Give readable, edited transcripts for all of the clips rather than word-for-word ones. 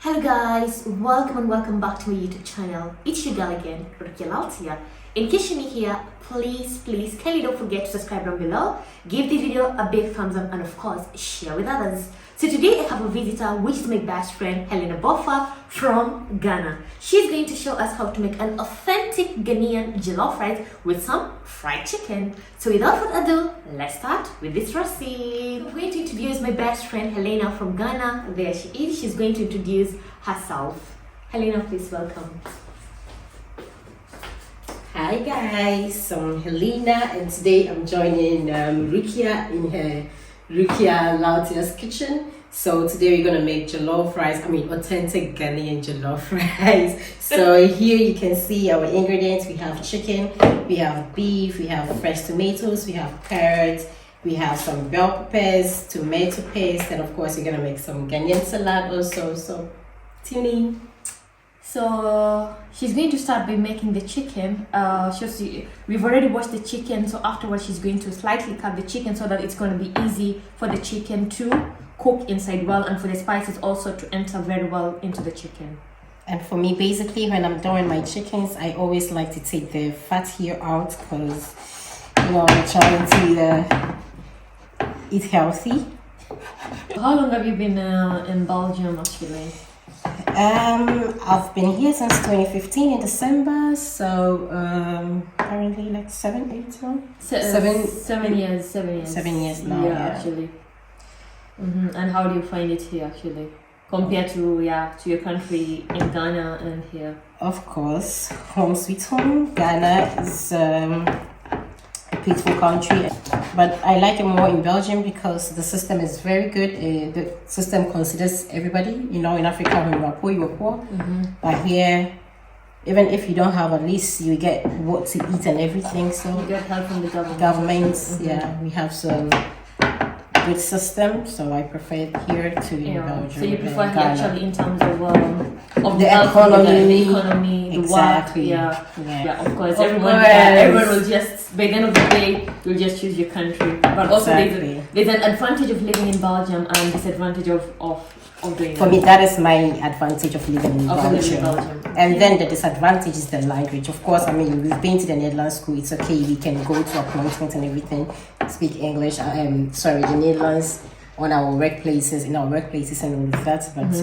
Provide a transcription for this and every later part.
Hello guys, welcome and welcome back to my YouTube channel. It's your girl again, Rukia Laltia. In case you're new here, please kindly don't forget to subscribe down below, give the video a big thumbs up and of course share with others. So today I have a visitor, which is my best friend Helena Bofa from Ghana. She's going to show us how to make an authentic Ghanaian jollof rice with some fried chicken. So without further ado, let's start with this recipe. I'm going to introduce my best friend Helena from Ghana. There she is. She's going to introduce herself. Helena, please welcome. Hi guys, I'm Helena and today I'm joining Rukia in her Rukia Laltia's kitchen. So today we're gonna make jollof rice, authentic Ghanaian jollof rice. So here you can see our ingredients. We have chicken, we have beef, we have fresh tomatoes, we have carrots, we have some bell peppers, tomato paste, and of course we're gonna make some Ghanaian salad also. So tune in. So she's going to start by making the chicken. We've already washed the chicken, so afterwards she's going to slightly cut the chicken so that it's going to be easy for the chicken to cook inside well and for the spices also to enter very well into the chicken. And for me, basically, when I'm doing my chickens, I always like to take the fat here out because, I'm trying to eat healthy. How long have you been in Belgium actually? I've been here since 2015 in December, so apparently like 7 years now. 7 years. 7 years now. Yeah, actually. And how do you find it here actually, compared to your country in Ghana and here? Of course, home sweet home. Ghana is a peaceful country, but I like it more in Belgium because the system is very good. The system considers everybody. In Africa, when you are poor, you are poor. But here, even if you don't have, at least you get what to eat and everything. So you get help from the government. Yeah, we have some good system. So I prefer it here to in Belgium. So you prefer here actually in terms of the economy, the exactly. work. Yeah, of course. Everyone will just, by the end of the day, you'll just choose your country. But also there's an advantage of living in Belgium and disadvantage of doing it. For me, that is my advantage of living in Belgium. And then the disadvantage is the language. Of course, we've been to the Netherlands school. It's okay. We can go to appointments and everything, speak English. The Netherlands in our workplaces and all of that. But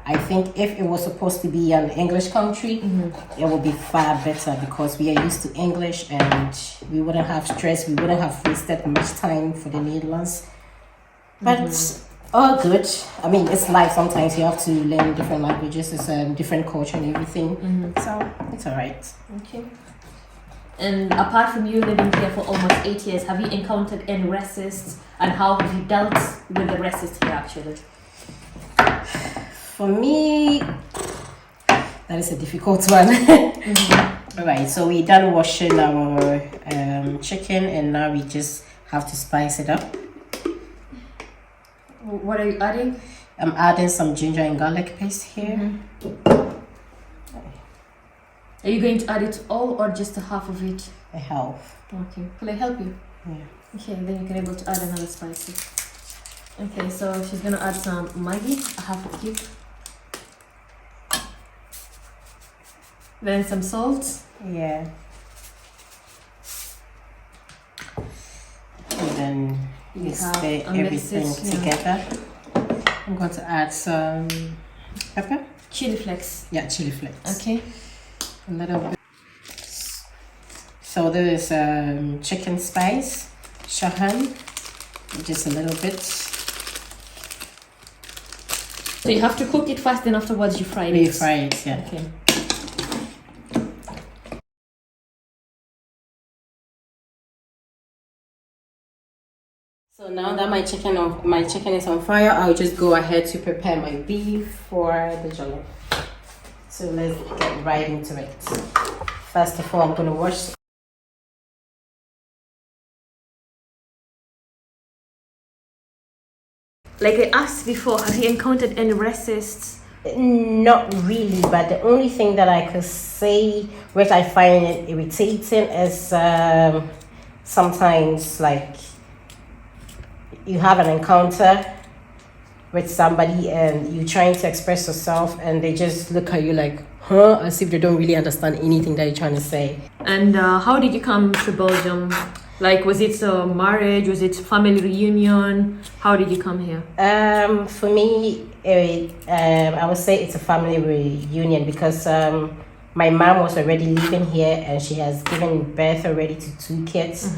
I think if it was supposed to be an English country, it would be far better because we are used to English and we wouldn't have stress. We wouldn't have wasted much time for the Netherlands. But all good. It's life. Sometimes you have to learn different languages. It's a different culture and everything. So it's all right. Okay. And apart from you living here for almost 8 years, have you encountered any racists and how have you dealt with the racists here actually? For me, that is a difficult one. All right, so we done washing our chicken and now we just have to spice it up. What are you adding? I'm adding some ginger and garlic paste here. Are you going to add it all or just a half of it? A half. Okay. Will I help you? Yeah. Okay, then you can able to add another spicy. Okay, so she's gonna add some Magi, a half a cube. Then some salt. Yeah. And then you stir everything together. I'm going to add some pepper. Chilli flakes. Yeah, chili flakes. Okay. A little bit. So there is chicken spice, shahan, just a little bit. So you have to cook it first, then afterwards you fry it. You fry it, yeah. Okay. So now that my chicken is on fire, I'll just go ahead to prepare my beef for the jollof. So let's get right into it. First of all, I'm going to wash. Like I asked before, have you encountered any racists? Not really, but the only thing that I could say, which I find it irritating, is sometimes like you have an encounter with somebody and you're trying to express yourself and they just look at you like, huh, as if they don't really understand anything that you're trying to say. And how did you come to Belgium? Like, was it a marriage? Was it family reunion? How did you come here? For me, I would say it's a family reunion because my mom was already living here and she has given birth already to 2 kids.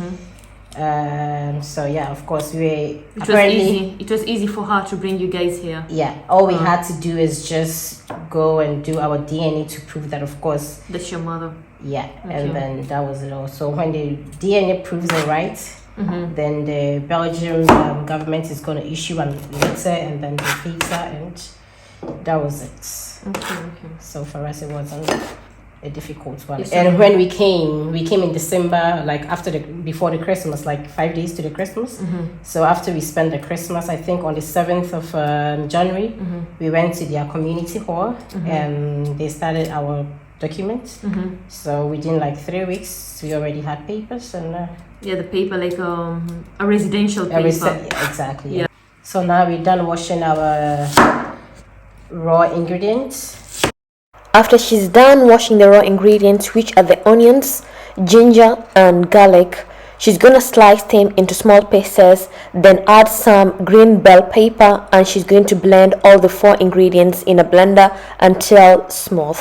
So yeah, of course it was easy for her to bring you guys here. Yeah, all we had to do is just go and do our DNA to prove that, of course, that's your mother. Yeah, and then that was it all. So when the DNA proves it right, then the Belgian government is going to issue a letter and then the visa, and that was it. So for us, it wasn't a difficult one. And when we came in December, like before the Christmas, like 5 days to the Christmas. So after we spent the Christmas, I think on the 7th of January, we went to their community hall and they started our documents. So within like 3 weeks, we already had papers and the paper, like a residential paper. Exactly. Yeah. So now we're done washing our raw ingredients. After she's done washing the raw ingredients, which are the onions, ginger and garlic, she's gonna slice them into small pieces, then add some green bell pepper, and she's going to blend all the 4 ingredients in a blender until smooth.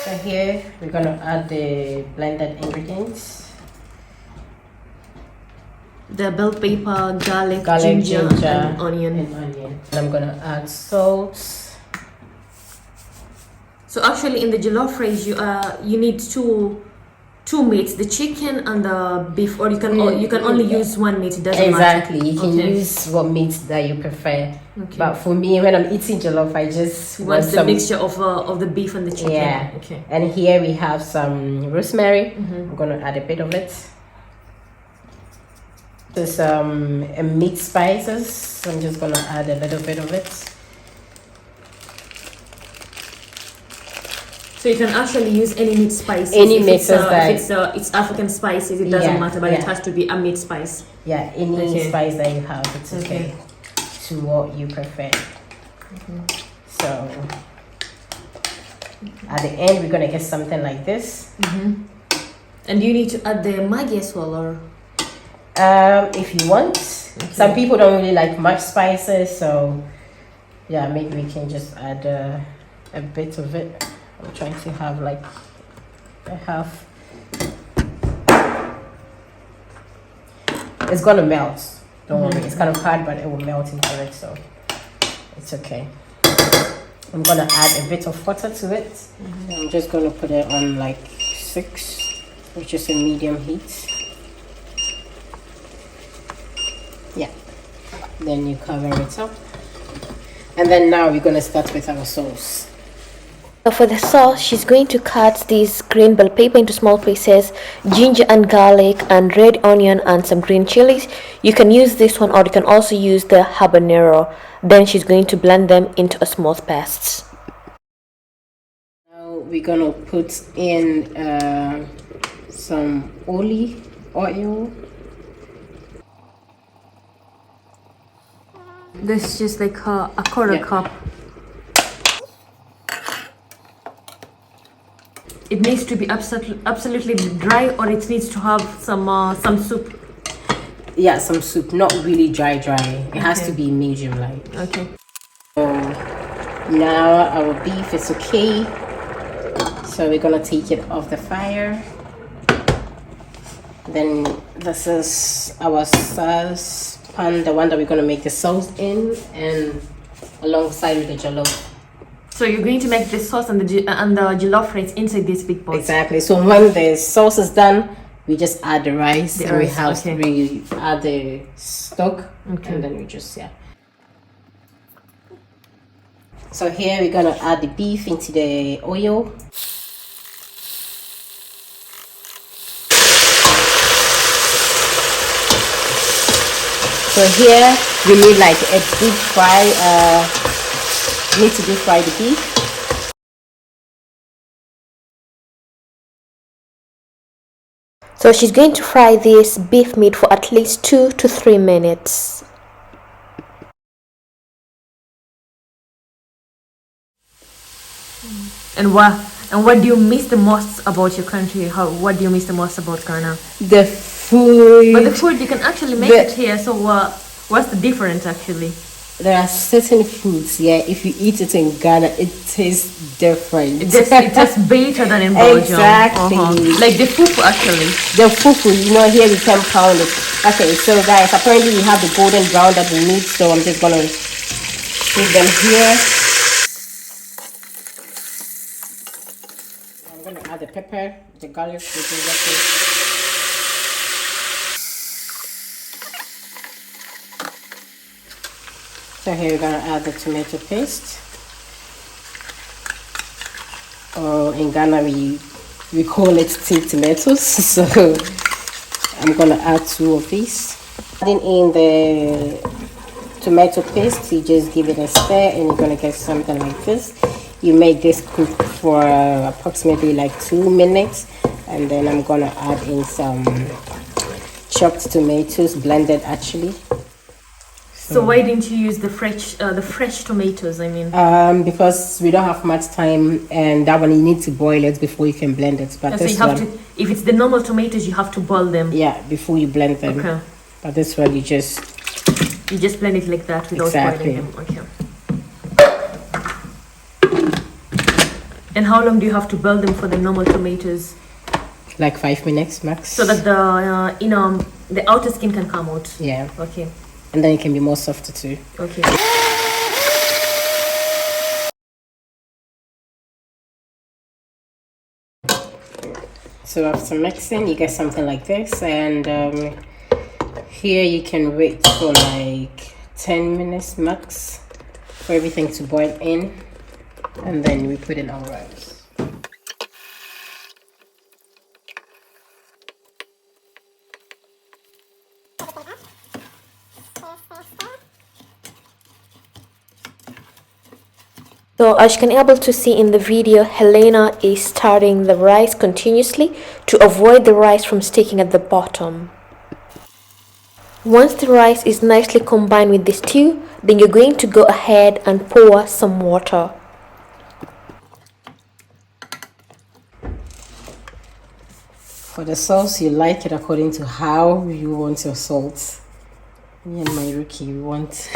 So here we're gonna add the blended ingredients. The bell pepper, garlic, ginger and onion. And I'm gonna add salt. So actually in the jollof rice you need two meats, the chicken and the beef, or you can only use one meat. It doesn't matter. Exactly, you can use what meat that you prefer. But for me, when I'm eating jollof, I just want the mixture of the beef and the chicken. Yeah. Okay. And here we have some rosemary. I'm gonna add a bit of it. There's meat spices. So I'm just gonna add a little bit of it. So you can actually use any meat spices. Any mixes if it's African spices, it doesn't matter, but it has to be a meat spice. Yeah, any spice that you have, it's okay to what you prefer. So at the end, we're gonna get something like this. And you need to add the Magi as well, or? If you want. Some people don't really like much spices, so yeah, maybe we can just add a bit of it. I'm trying to have like a half. It's gonna melt, don't worry. It's kind of hard, but it will melt into it, so it's okay. I'm gonna add a bit of water to it. I'm just gonna put it on like 6, which is a medium heat. Yeah, then you cover it up, and then now we're gonna start with our sauce. So for the sauce, she's going to cut this green bell pepper into small pieces, ginger and garlic and red onion and some green chilies. You can use this one, or you can also use the habanero. Then she's going to blend them into a smooth paste. Now we're gonna put in some olive oil. This is just like a quarter cup. It needs to be absolutely dry, or it needs to have some soup. Yeah, some soup, not really dry. It has to be medium light. Okay. So now our beef is okay. So we're gonna take it off the fire. Then this is our sauce pan, the one that we're gonna make the sauce in, and alongside with the jollof. So you're going to make the sauce and the jollof rice inside this big pot. Exactly. So when the sauce is done, we just add the rice. We add the stock, and then we just So here we're gonna add the beef into the oil. So here we need like a deep fry. Need to deep fry the beef. So she's going to fry this beef meat for at least 2 to 3 minutes. And what do you miss the most about your country? What do you miss the most about Ghana? The food. But the food you can actually make it here. So what's the difference actually? There are certain foods, yeah. If you eat it in Ghana, it tastes different. It tastes better than in Belgium. Exactly. Like the fufu actually. The fufu, here we can pound it. Okay, so guys, apparently we have the golden brown that we need, so I'm just gonna put them here. I'm gonna add the pepper, the garlic, So here we're gonna add the tomato paste. Or in Ghana we call it tin tomatoes. So I'm gonna add 2 of these. Adding in the tomato paste, you just give it a stir and you're gonna get something like this. You make this cook for approximately like 2 minutes, and then I'm gonna add in some chopped tomatoes, blended actually. So why didn't you use the fresh tomatoes? I mean, because we don't have much time, and that one you need to boil it before you can blend it. But so you have to, if it's the normal tomatoes, you have to boil them. Yeah, before you blend them. Okay. But this one you just blend it like that without boiling them. Okay. And how long do you have to boil them for the normal tomatoes? Like 5 minutes max. So that the outer skin can come out. Yeah. Okay. And then it can be more softer too. Okay. So after mixing, you get something like this, and here you can wait for like 10 minutes max for everything to boil in, and then we put in our rice. So as you can able to see in the video, Helena is stirring the rice continuously to avoid the rice from sticking at the bottom. Once the rice is nicely combined with the stew, then you're going to go ahead and pour some water. For the sauce, you like it according to how you want your salt. Me and my Rukia, we want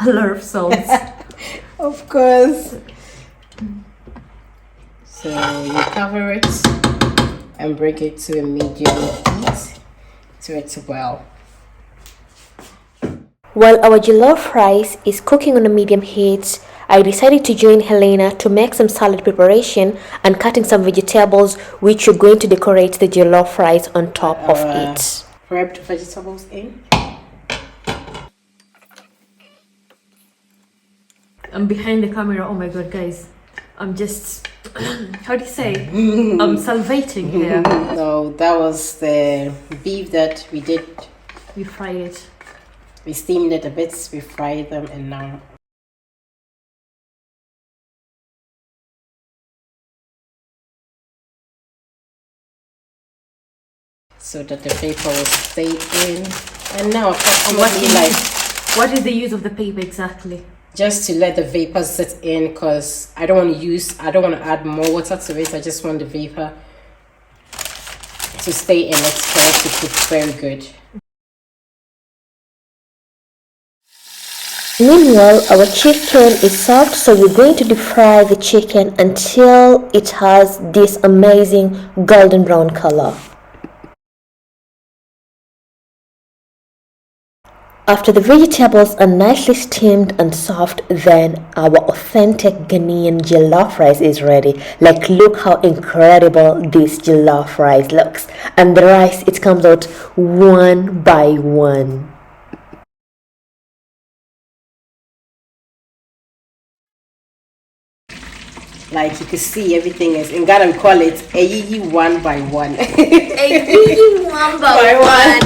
A lot of salt. Of course. So you cover it and bring it to a medium heat to it well. While our jollof rice is cooking on a medium heat, I decided to join Helena to make some salad preparation and cutting some vegetables which you're going to decorate the jollof rice on top of it. Prepped vegetables in. I'm behind the camera. Oh my god, guys, I'm just how do you say? I'm salivating here. So that was the beef that we did. We fried it. We steamed it a bit, we fried them, and now so that the paper will stay in. And now approximately what is the use of the paper exactly? Just to let the vapor sit in, because I don't want to add more water to it. I just want the vapor to stay in it for it to cook very good. Meanwhile, our chicken is soft, so we're going to deep fry the chicken until it has this amazing golden brown color. After the vegetables are nicely steamed and soft, then our authentic Ghanaian jollof rice is ready. Like, look how incredible this jollof rice looks. And the rice, it comes out one by one. Like you can see, everything is in Ghana. We call it a yee one by one. A yee one by one.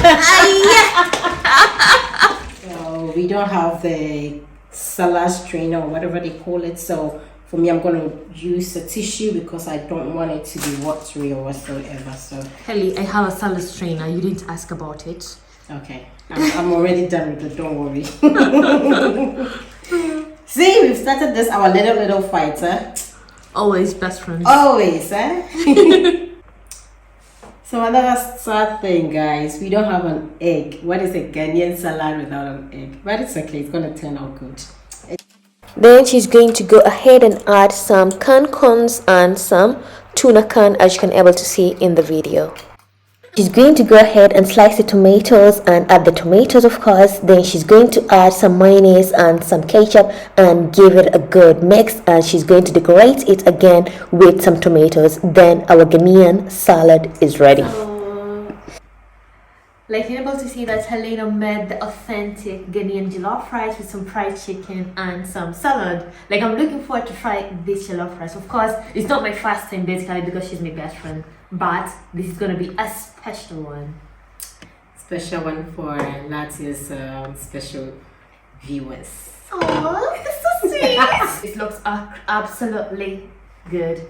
So we don't have the salad strainer or whatever they call it. So For me, I'm gonna use a tissue because I don't want it to be watery or whatsoever. So, Kelly, I have a salad strainer. You didn't ask about it. okay, I'm already done with it. Don't worry. See, we've started this our little fighter. Always best friends. Always, eh? So another sad thing, guys, we don't have an egg. What is a Ghanaian salad without an egg? But it's okay. It's gonna turn out good. Then she's going to go ahead and add some canned corns and some tuna can, as you can able to see in the video. She's going to go ahead and slice the tomatoes and add the tomatoes, of course. Then she's going to add some mayonnaise and some ketchup and give it a good mix, and she's going to decorate it again with some tomatoes. Then our Ghanaian salad is ready. Like you're able to see that Helena made the authentic Ghanaian jollof rice with some fried chicken and some salad. Like I'm looking forward to try this jollof rice. Of course, it's not my first time basically because she's my best friend, but this is gonna be a special one. Special one for Latia's special viewers. Oh, that's so sweet. It looks absolutely good.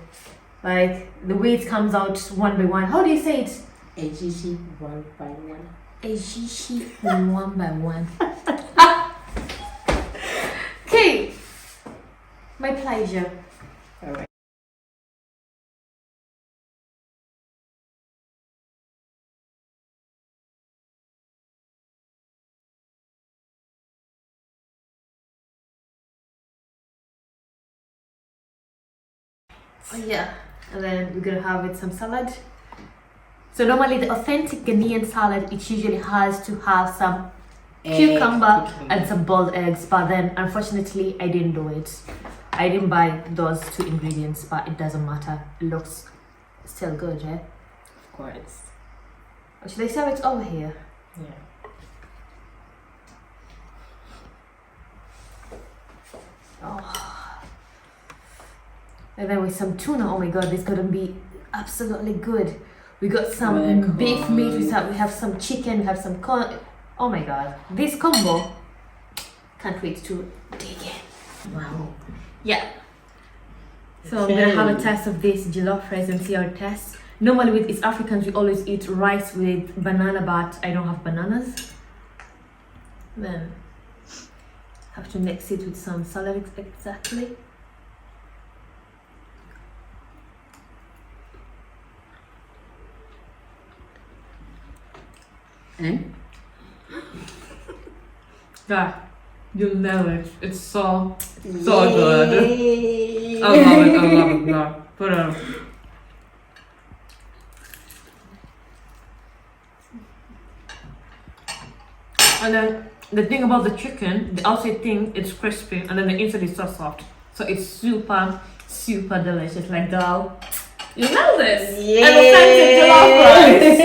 Like the way it comes out one by one. How do you say it? A Gigi one by one. A Gigi one by one. Okay. My pleasure. All right. Oh yeah, and then we're gonna have with some salad. So normally the authentic Ghanaian salad, it usually has to have some cucumber and some boiled eggs, but then unfortunately I didn't do it. I didn't buy those two ingredients, but it doesn't matter. It looks still good, eh? Of course. Or should I serve it over here? Yeah. Oh. And then with some tuna, oh my god, this is gonna be absolutely good. We got some beef meat, we have some chicken, we have some corn. Oh my god, this combo, can't wait to dig in. Wow. Yeah. So I'm gonna have a taste of this jollof rice and see how it tastes. Normally with East Africans, we always eat rice with banana, but I don't have bananas. Then have to mix it with some salad exactly. Yeah, you'll know it. It's so good. I love it. Yeah. Put it. And then the thing about the chicken, the outside thing it's crispy, and then the inside is so soft. So it's super delicious. Like girl, you know this. Yeah. And authentic jollof rice.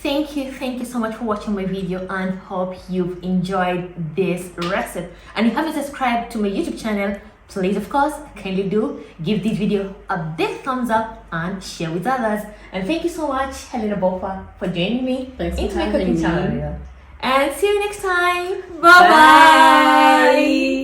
Thank you so much for watching my video and hope you've enjoyed this recipe. And if you haven't subscribed to my YouTube channel, please of course kindly do give this video a big thumbs up and share with others. And thank you so much Helena Bofa for joining me into my cooking channel. And see you next time. Bye bye.